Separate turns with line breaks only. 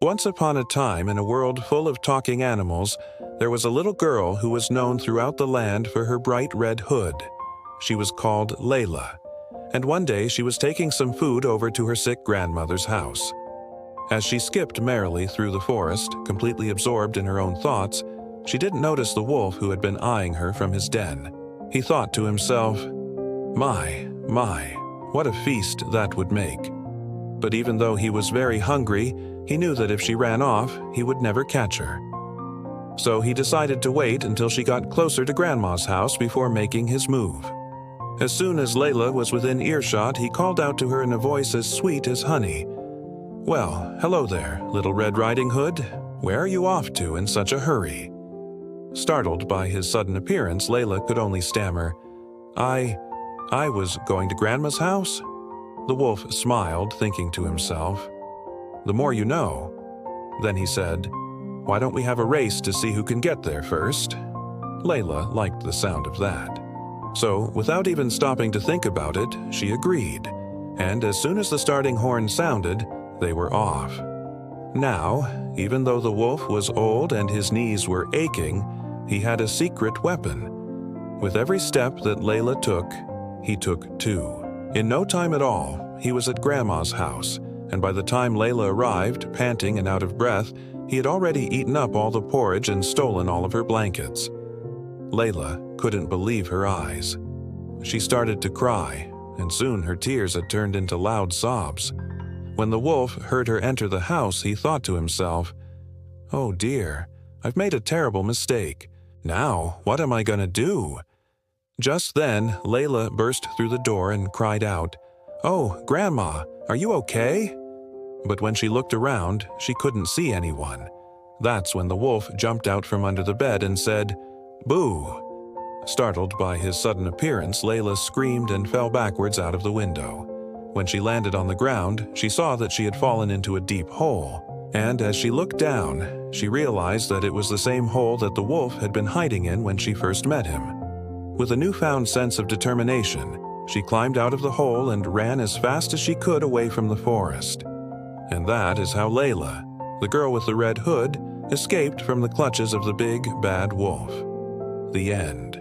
Once upon a time, in a world full of talking animals, there was a little girl who was known throughout the land for her bright red hood. She was called Layla, and one day she was taking some food over to her sick grandmother's house. As she skipped merrily through the forest, completely absorbed in her own thoughts, she didn't notice the wolf who had been eyeing her from his den. He thought to himself, my, what a feast that would make. But even though he was very hungry, he knew that if she ran off, he would never catch her. So he decided to wait until she got closer to Grandma's house before making his move. As soon as Layla was within earshot, he called out to her in a voice as sweet as honey. "Well, hello there, Little Red Riding Hood. Where are you off to in such a hurry?" Startled by his sudden appearance, Layla could only stammer, I was going to Grandma's house?" The wolf smiled, thinking to himself, "The more you know." Then he said, "Why don't we have a race to see who can get there first?" Layla liked the sound of that. So, without even stopping to think about it, she agreed, and as soon as the starting horn sounded, they were off. Now, even though the wolf was old and his knees were aching, he had a secret weapon. With every step that Layla took, he took two. In no time at all, he was at Grandma's house, and by the time Layla arrived, panting and out of breath, he had already eaten up all the porridge and stolen all of her blankets. Layla couldn't believe her eyes. She started to cry, and soon her tears had turned into loud sobs. When the wolf heard her enter the house, he thought to himself, "Oh dear, I've made a terrible mistake. Now, what am I going to do?" Just then, Layla burst through the door and cried out, "Oh, Grandma, are you okay?" But when she looked around, she couldn't see anyone. That's when the wolf jumped out from under the bed and said, "Boo!" Startled by his sudden appearance, Layla screamed and fell backwards out of the window. When she landed on the ground, she saw that she had fallen into a deep hole, and as she looked down, she realized that it was the same hole that the wolf had been hiding in when she first met him. With a newfound sense of determination, she climbed out of the hole and ran as fast as she could away from the forest. And that is how Layla, the girl with the red hood, escaped from the clutches of the big, bad wolf. The end.